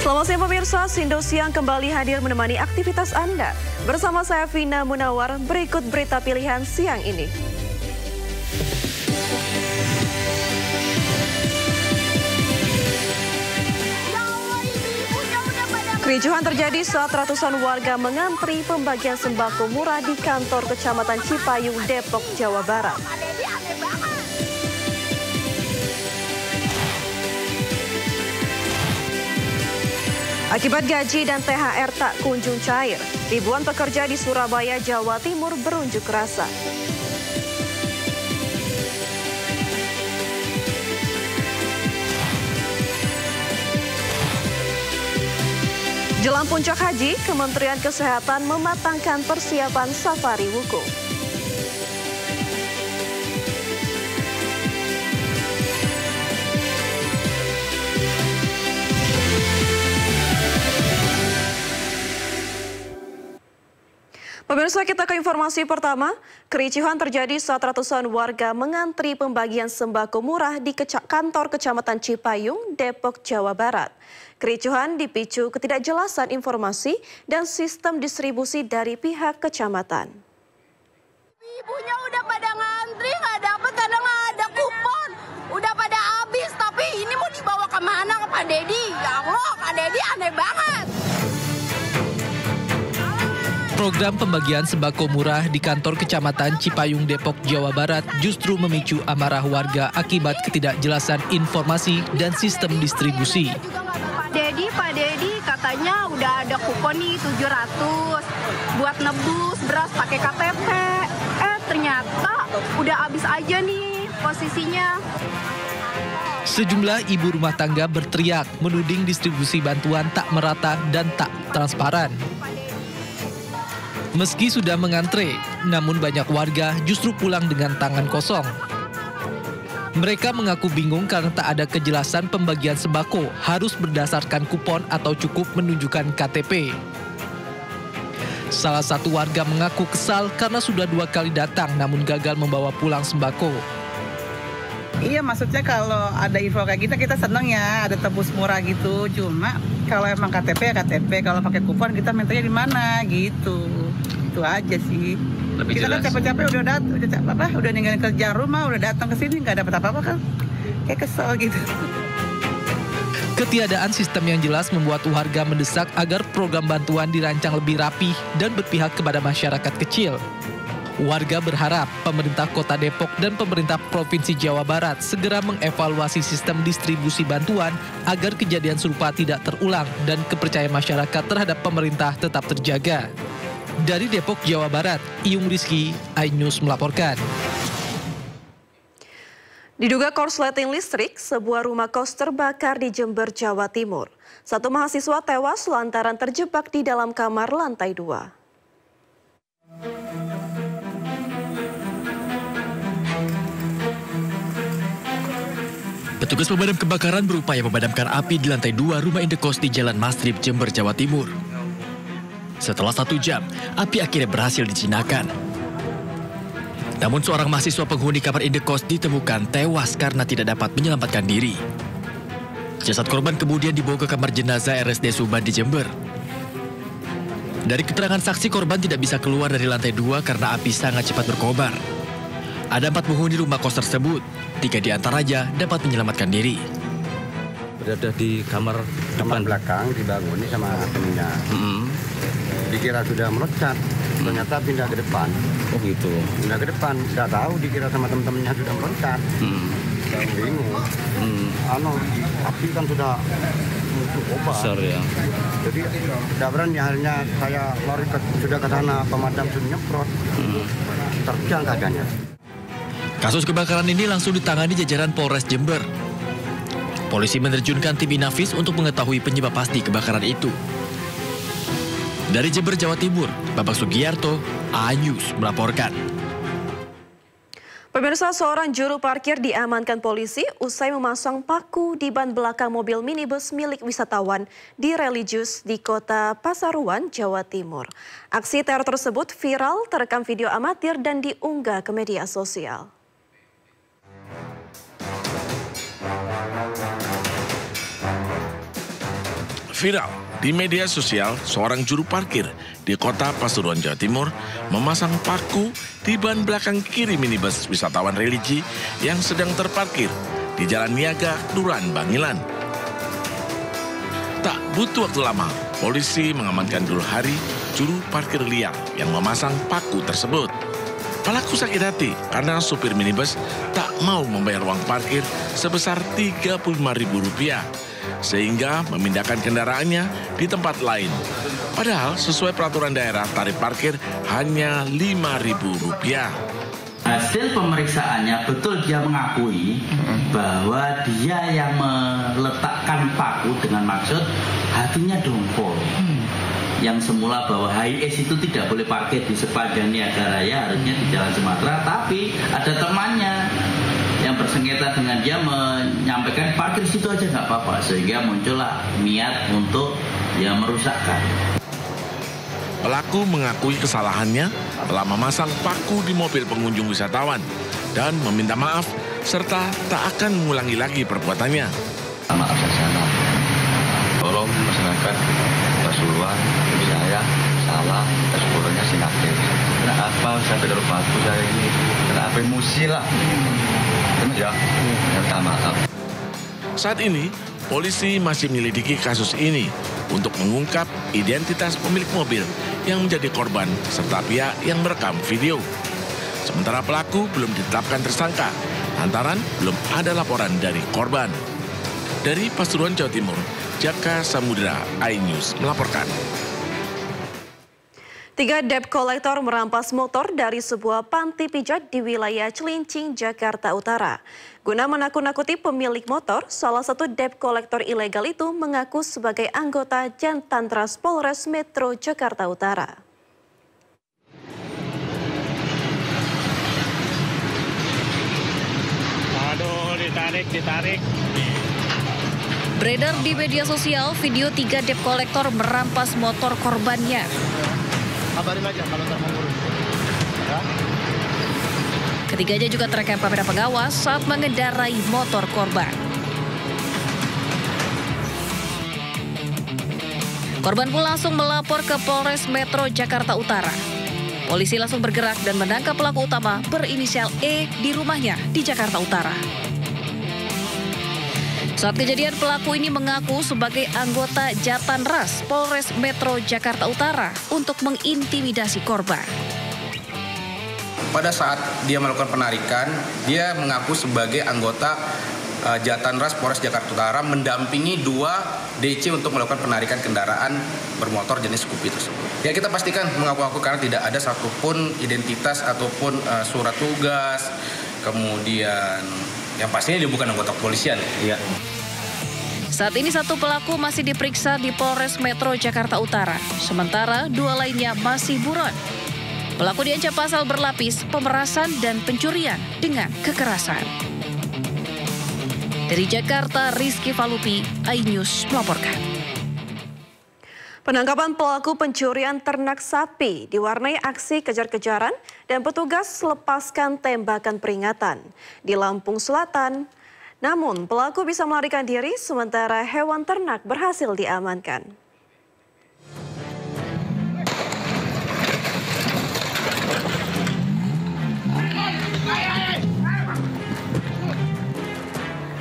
Selamat siang pemirsa, Sindo Siang kembali hadir menemani aktivitas Anda. Bersama saya Vina Munawar, berikut berita pilihan siang ini. Kericuhan terjadi saat ratusan warga mengantri pembagian sembako murah di kantor Kecamatan Cipayung, Depok, Jawa Barat. Akibat gaji dan THR tak kunjung cair, ribuan pekerja di Surabaya, Jawa Timur berunjuk rasa. Jelang puncak haji, Kementerian Kesehatan mematangkan persiapan safari wukuf. Pemirsa, kita ke informasi pertama. Kericuhan terjadi saat ratusan warga mengantri pembagian sembako murah di kantor Kecamatan Cipayung, Depok, Jawa Barat. Kericuhan dipicu ketidakjelasan informasi dan sistem distribusi dari pihak kecamatan. Ibunya udah pada ngantri, nggak dapet karena nggak ada kupon. Udah pada habis, tapi ini mau dibawa kemana ke Pak Dedi? Ya Allah, Pak Dedi aneh banget. Program pembagian sembako murah di kantor Kecamatan Cipayung, Depok, Jawa Barat justru memicu amarah warga akibat ketidakjelasan informasi dan sistem distribusi. Pak Dedi katanya udah ada kupon nih 700 buat nebus beras pakai KTP. Ternyata udah habis aja nih posisinya. Sejumlah ibu rumah tangga berteriak menuding distribusi bantuan tak merata dan tak transparan. Meski sudah mengantre, namun banyak warga justru pulang dengan tangan kosong. Mereka mengaku bingung karena tak ada kejelasan pembagian sembako harus berdasarkan kupon atau cukup menunjukkan KTP. Salah satu warga mengaku kesal karena sudah 2 kali datang namun gagal membawa pulang sembako. Iya, maksudnya kalau ada info kayak gitu kita seneng ya, ada tebus murah gitu. Cuma kalau emang KTP ya KTP, kalau pakai kupon kita mintanya di mana gitu. Itu aja sih. Lebih kita jelas. Kan capek-capek udah ninggalin kerjaan rumah, udah datang ke sini nggak dapat apa-apa kan. Kayak kesel gitu. Ketiadaan sistem yang jelas membuat warga mendesak agar program bantuan dirancang lebih rapi dan berpihak kepada masyarakat kecil. Warga berharap pemerintah Kota Depok dan pemerintah Provinsi Jawa Barat segera mengevaluasi sistem distribusi bantuan agar kejadian serupa tidak terulang dan kepercayaan masyarakat terhadap pemerintah tetap terjaga. Dari Depok, Jawa Barat, Iyung Rizky, iNews melaporkan. Diduga korsleting listrik, sebuah rumah kos terbakar di Jember, Jawa Timur. Satu mahasiswa tewas lantaran terjebak di dalam kamar lantai 2. Petugas pemadam kebakaran berupaya memadamkan api di lantai 2 rumah indekos di Jalan Mastrip, Jember, Jawa Timur. Setelah 1 jam, api akhirnya berhasil dijinakan. Namun seorang mahasiswa penghuni kamar indekos ditemukan tewas karena tidak dapat menyelamatkan diri. Jasad korban kemudian dibawa ke kamar jenazah RSD Subang di Jember. Dari keterangan saksi, korban tidak bisa keluar dari lantai 2 karena api sangat cepat berkobar. Ada 4 penghuni rumah kos tersebut, 3 di antaranya dapat menyelamatkan diri. Berada di kamar belakang dibangun sama temennya. Dikira sudah meloncat, ternyata pindah ke depan. Oh gitu. Pindah ke depan, nggak tahu dikira sama temen-temennya sudah meloncat. Bingung. Api kan sudah kobar. Besar ya. Jadi tidak berani, akhirnya saya lari sudah ke sana, pemadam sudah nyemprot. Terjang keadaannya. Kasus kebakaran ini langsung ditangani jajaran Polres Jember. Polisi menerjunkan tim Inafis untuk mengetahui penyebab pasti kebakaran itu. Dari Jember, Jawa Timur, Bapak Sugiyarto, iNews melaporkan. Pemirsa, seorang juru parkir diamankan polisi usai memasang paku di ban belakang mobil minibus milik wisatawan di Religius di Kota Pasuruan, Jawa Timur. Aksi teror tersebut viral, terekam video amatir dan diunggah ke media sosial. Viral di media sosial, seorang juru parkir di kota Pasuruan, Jawa Timur memasang paku di ban belakang kiri minibus wisatawan religi yang sedang terparkir di Jalan Niaga, Kelurahan Bangilan. Tak butuh waktu lama, polisi mengamankan Dul Hari, juru parkir liar yang memasang paku tersebut. Pelaku sakit hati karena supir minibus tak mau membayar uang parkir sebesar Rp35.000, sehingga memindahkan kendaraannya di tempat lain. Padahal sesuai peraturan daerah, tarif parkir hanya Rp5.000. Hasil pemeriksaannya betul dia mengakui bahwa dia yang meletakkan paku dengan maksud hatinya dongkol. Yang semula bahwa HIS itu tidak boleh parkir di sepanjang Niaga Raya, harusnya di Jalan Sumatera, tapi ada temannya yang bersengketa dengan dia menyampaikan parkir situ aja nggak apa-apa, sehingga muncullah niat untuk merusakkan. Pelaku mengakui kesalahannya telah memasang paku di mobil pengunjung wisatawan dan meminta maaf serta tak akan mengulangi lagi perbuatannya. Maaf saya tolong masyarakat Pasuruan, saya salah, sebenarnya sinaktif. Kenapa saya taruh paku saya ini? Kenapa emosi lah? Ya, minta maaf. Saat ini, polisi masih menyelidiki kasus ini untuk mengungkap identitas pemilik mobil yang menjadi korban serta pihak yang merekam video. Sementara pelaku belum ditetapkan tersangka lantaran belum ada laporan dari korban. Dari Pasuruan, Jawa Timur, Jaka Samudra, iNews melaporkan. 3 debt collector merampas motor dari sebuah panti pijat di wilayah Cilincing, Jakarta Utara. Guna menakut-nakuti pemilik motor, salah satu debt collector ilegal itu mengaku sebagai anggota Jatantras Polres Metro Jakarta Utara. Aduh, ditarik. Beredar di media sosial video 3 debt collector merampas motor korbannya. Kabarin aja kalau tak mau ngurus. Ya. Ketiganya juga terekam kamera pengawas saat mengendarai motor korban. Korban pun langsung melapor ke Polres Metro Jakarta Utara. Polisi langsung bergerak dan menangkap pelaku utama berinisial E di rumahnya di Jakarta Utara. Saat kejadian, pelaku ini mengaku sebagai anggota Jatantras Polres Metro Jakarta Utara untuk mengintimidasi korban. Pada saat dia melakukan penarikan, dia mengaku sebagai anggota Jatantras Polres Jakarta Utara mendampingi 2 DC untuk melakukan penarikan kendaraan bermotor jenis Scoopy tersebut. Ya, kita pastikan mengaku-ngaku karena tidak ada satupun identitas ataupun surat tugas, kemudian yang pastinya dia bukan anggota kepolisian. Iya. Saat ini 1 pelaku masih diperiksa di Polres Metro Jakarta Utara, sementara 2 lainnya masih buron. Pelaku diancam pasal berlapis, pemerasan dan pencurian dengan kekerasan. Dari Jakarta, Rizky Falupi, iNews melaporkan. Penangkapan pelaku pencurian ternak sapi diwarnai aksi kejar-kejaran dan petugas lepaskan tembakan peringatan. Di Lampung Selatan, namun pelaku bisa melarikan diri sementara hewan ternak berhasil diamankan.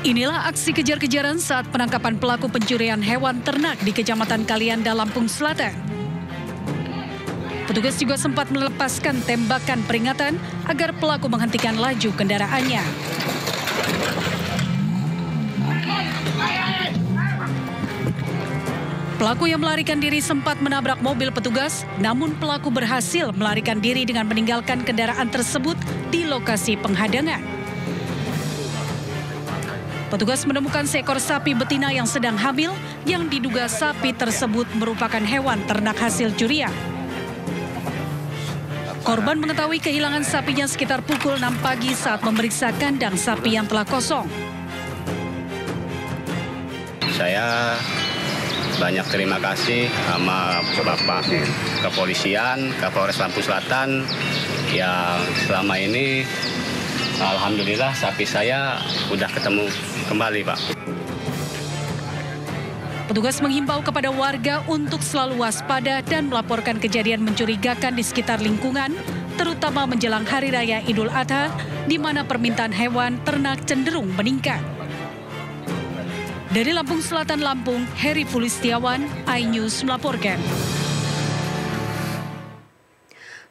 Inilah aksi kejar-kejaran saat penangkapan pelaku pencurian hewan ternak di Kecamatan Kalianda, Lampung Selatan. Petugas juga sempat melepaskan tembakan peringatan agar pelaku menghentikan laju kendaraannya. Pelaku yang melarikan diri sempat menabrak mobil petugas, namun pelaku berhasil melarikan diri dengan meninggalkan kendaraan tersebut di lokasi penghadangan. Petugas menemukan seekor sapi betina yang sedang hamil yang diduga sapi tersebut merupakan hewan ternak hasil curian. Korban mengetahui kehilangan sapinya sekitar pukul 6 pagi saat memeriksa kandang sapi yang telah kosong. Saya banyak terima kasih sama Bapak Kepolisian, Kapolres Lampung Selatan yang selama ini alhamdulillah sapi saya udah ketemu kembali, Pak. Petugas menghimbau kepada warga untuk selalu waspada dan melaporkan kejadian mencurigakan di sekitar lingkungan, terutama menjelang Hari Raya Idul Adha, di mana permintaan hewan ternak cenderung meningkat. Dari Lampung Selatan, Lampung, Heri Pulistiawan, iNews melaporkan.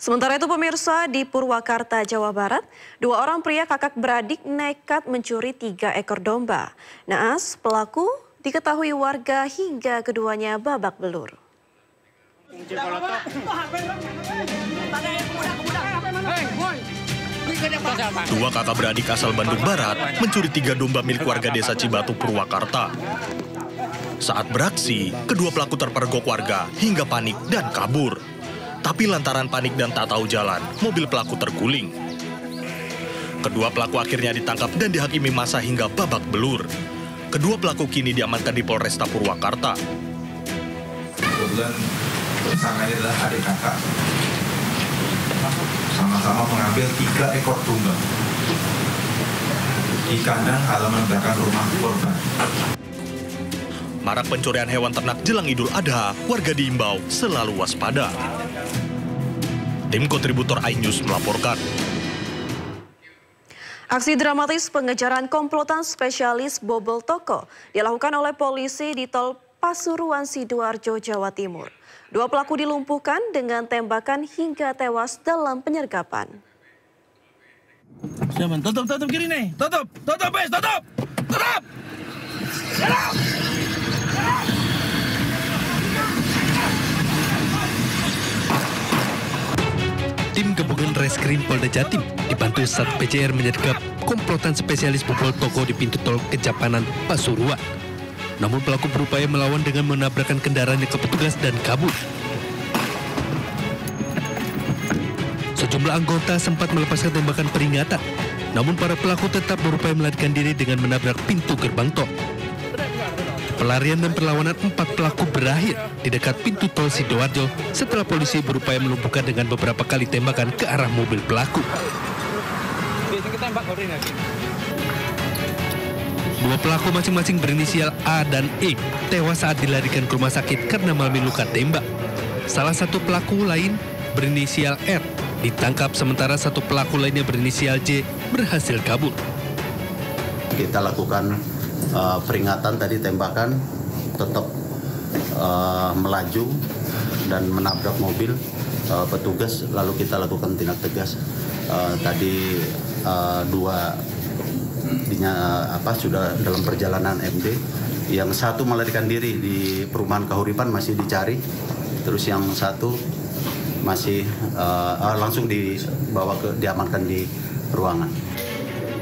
Sementara itu pemirsa, di Purwakarta, Jawa Barat, 2 orang pria kakak beradik nekat mencuri 3 ekor domba. Naas, pelaku diketahui warga hingga keduanya babak belur. Dua kakak beradik asal Bandung Barat mencuri 3 domba milik warga desa Cibatu, Purwakarta. Saat beraksi, kedua pelaku terpergok warga hingga panik dan kabur. Tapi lantaran panik dan tak tahu jalan, mobil pelaku terguling. Kedua pelaku akhirnya ditangkap dan dihakimi massa hingga babak belur. Kedua pelaku kini diamankan di Polresta Purwakarta. Kebetulan tersangkanya adalah adik kakak. Sama-sama mengambil 3 ekor domba di kandang halaman belakang rumah korban. Marak pencurian hewan ternak jelang Idul Adha, warga diimbau selalu waspada. Tim kontributor iNews melaporkan. Aksi dramatis pengejaran komplotan spesialis bobol toko dilakukan oleh polisi di tol Pasuruan Sidoarjo, Jawa Timur. 2 pelaku dilumpuhkan dengan tembakan hingga tewas dalam penyergapan. Tutup kiri nih, tutup, guys, tutup. Tim gabungan Reskrim Polda Jatim dibantu Sat PCR menyergap komplotan spesialis bobol toko di pintu tol Kejapanan, Pasuruan. Namun pelaku berupaya melawan dengan menabrakkan kendaraannya ke petugas dan kabur. Sejumlah anggota sempat melepaskan tembakan peringatan, namun para pelaku tetap berupaya melarikan diri dengan menabrak pintu gerbang tol. Pelarian dan perlawanan 4 pelaku berakhir di dekat pintu tol Sidoarjo setelah polisi berupaya melumpuhkan dengan beberapa kali tembakan ke arah mobil pelaku. 2 pelaku masing-masing berinisial A dan E tewas saat dilarikan ke rumah sakit karena mengalami luka tembak. Salah satu pelaku lain berinisial R ditangkap, sementara 1 pelaku lainnya berinisial J berhasil kabur. Kita lakukan peringatan tadi, tembakan tetap melaju dan menabrak mobil petugas, lalu kita lakukan tindak tegas. Tadi 2 sudah dalam perjalanan MD, yang 1 melarikan diri di perumahan Kahuripan masih dicari, terus yang 1 masih langsung diamankan di ruangan.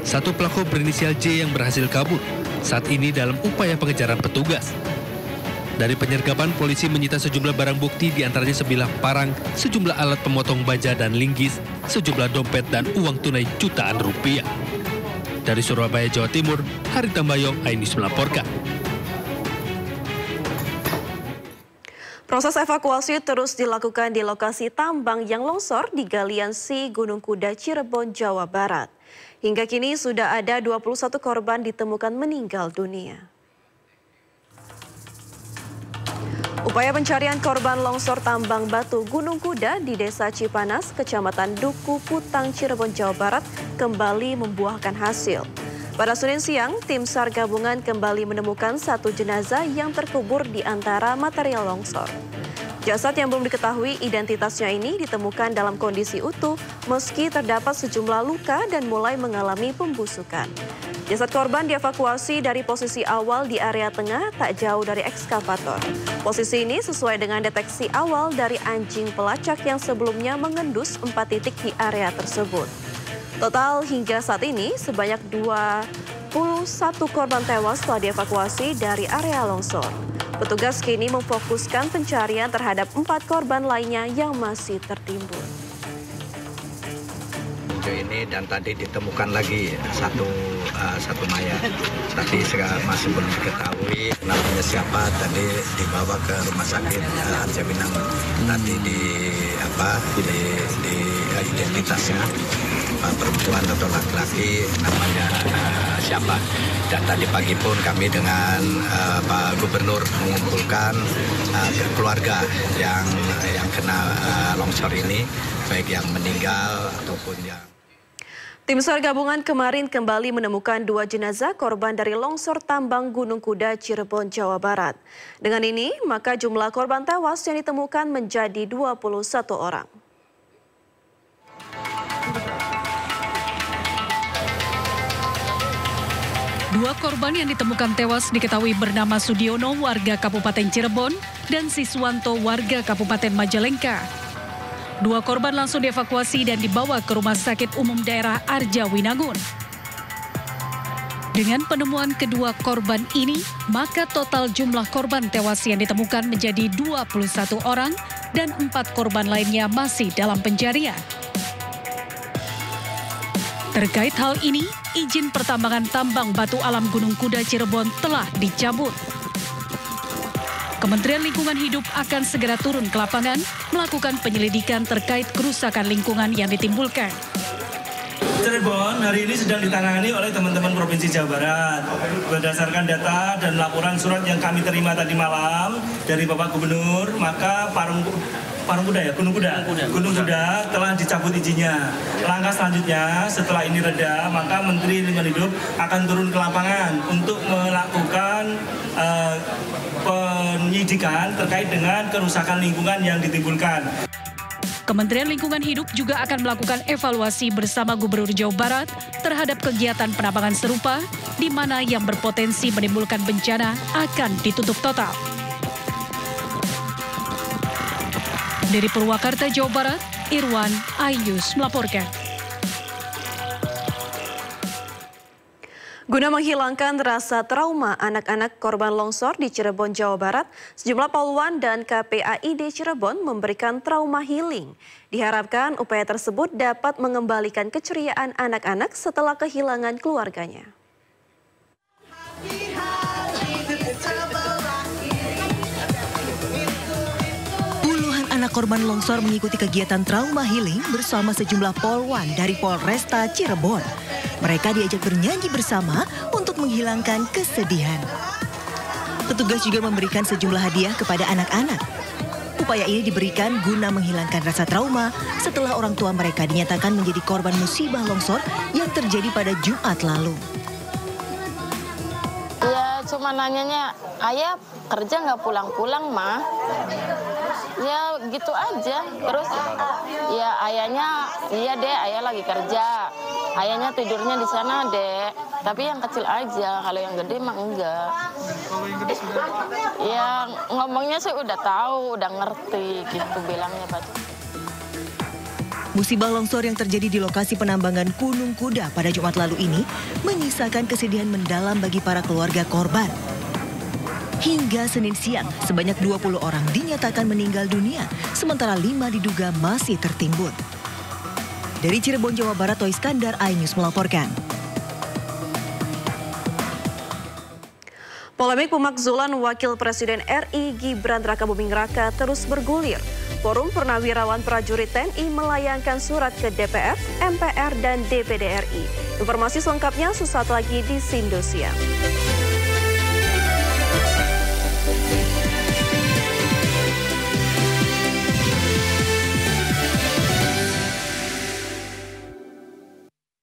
1 pelaku berinisial J yang berhasil kabur saat ini dalam upaya pengejaran petugas. Dari penyergapan, polisi menyita sejumlah barang bukti, diantaranya sebilah parang, sejumlah alat pemotong baja dan linggis, sejumlah dompet dan uang tunai jutaan rupiah. Dari Surabaya, Jawa Timur, Hari Tambayong, iNews melaporkan. Proses evakuasi terus dilakukan di lokasi tambang yang longsor di Galian Si Gunung Kuda, Cirebon, Jawa Barat. Hingga kini sudah ada 21 korban ditemukan meninggal dunia. Upaya pencarian korban longsor tambang batu Gunung Kuda di Desa Cipanas, Kecamatan Duku Putang, Cirebon, Jawa Barat kembali membuahkan hasil. Pada Senin siang, tim SAR gabungan kembali menemukan 1 jenazah yang terkubur di antara material longsor. Jasad yang belum diketahui identitasnya ini ditemukan dalam kondisi utuh meski terdapat sejumlah luka dan mulai mengalami pembusukan. Jasad korban dievakuasi dari posisi awal di area tengah tak jauh dari ekskavator. Posisi ini sesuai dengan deteksi awal dari anjing pelacak yang sebelumnya mengendus 4 titik di area tersebut. Total hingga saat ini sebanyak 21 korban tewas telah dievakuasi dari area longsor. Petugas kini memfokuskan pencarian terhadap 4 korban lainnya yang masih tertimbun. Ini dan tadi ditemukan lagi satu mayat. Tadi masih belum diketahui namanya siapa. Tadi dibawa ke rumah sakit Arja Minang. Tadi di identitasnya perempuan atau laki-laki namanya siapa. Dan tadi pagi pun kami dengan Pak Gubernur mengumpulkan keluarga yang kena longsor ini, baik yang meninggal ataupun yang... Tim SAR gabungan kemarin kembali menemukan 2 jenazah korban dari longsor tambang Gunung Kuda, Cirebon, Jawa Barat. Dengan ini, maka jumlah korban tewas yang ditemukan menjadi 21 orang. Dua korban yang ditemukan tewas diketahui bernama Sudiono, warga Kabupaten Cirebon, dan Siswanto, warga Kabupaten Majalengka. Dua korban langsung dievakuasi dan dibawa ke Rumah Sakit Umum Daerah Arjawinangun. Dengan penemuan kedua korban ini, maka total jumlah korban tewas yang ditemukan menjadi 21 orang dan 4 korban lainnya masih dalam pencarian. Terkait hal ini, izin pertambangan tambang batu alam Gunung Kuda Cirebon telah dicabut. Kementerian Lingkungan Hidup akan segera turun ke lapangan melakukan penyelidikan terkait kerusakan lingkungan yang ditimbulkan. Cirebon hari ini sedang ditangani oleh teman-teman Provinsi Jawa Barat. Berdasarkan data dan laporan surat yang kami terima tadi malam dari Bapak Gubernur, maka Gunung Kuda telah dicabut izinnya. Langkah selanjutnya setelah ini reda, maka Menteri Lingkungan Hidup akan turun ke lapangan untuk melakukan penyidikan terkait dengan kerusakan lingkungan yang ditimbulkan. Kementerian Lingkungan Hidup juga akan melakukan evaluasi bersama Gubernur Jawa Barat terhadap kegiatan penambangan serupa, di mana yang berpotensi menimbulkan bencana akan ditutup total. Dari Purwakarta, Jawa Barat, Irwan Ayus melaporkan. Guna menghilangkan rasa trauma anak-anak korban longsor di Cirebon, Jawa Barat, sejumlah poluan dan KPAID Cirebon memberikan trauma healing. Diharapkan upaya tersebut dapat mengembalikan keceriaan anak-anak setelah kehilangan keluarganya. Puluhan anak korban longsor mengikuti kegiatan trauma healing bersama sejumlah polwan dari Polresta Cirebon. Mereka diajak bernyanyi bersama untuk menghilangkan kesedihan. Petugas juga memberikan sejumlah hadiah kepada anak-anak. Upaya ini diberikan guna menghilangkan rasa trauma setelah orang tua mereka dinyatakan menjadi korban musibah longsor yang terjadi pada Jumat lalu. Ya cuma nanyanya, ayah kerja nggak pulang-pulang, Ma? Ya gitu aja. Terus ya ayahnya, iya deh ayah lagi kerja. Ayahnya tidurnya di sana, Dek. Tapi yang kecil aja, kalau yang gede mah enggak. Ya ngomongnya sih udah tahu, udah ngerti gitu bilangnya, Pak. Musibah longsor yang terjadi di lokasi penambangan Gunung Kuda pada Jumat lalu ini menyisakan kesedihan mendalam bagi para keluarga korban. Hingga Senin siang, sebanyak 20 orang dinyatakan meninggal dunia, sementara 5 diduga masih tertimbun. Dari Cirebon, Jawa Barat, Toy Iskandar, iNews melaporkan. Polemik pemakzulan Wakil Presiden RI Gibran Rakabuming Raka terus bergulir. Forum Purnawirawan Prajurit TNI melayangkan surat ke DPR, MPR, dan DPD RI. Informasi selengkapnya sesaat lagi di Sindo Siang.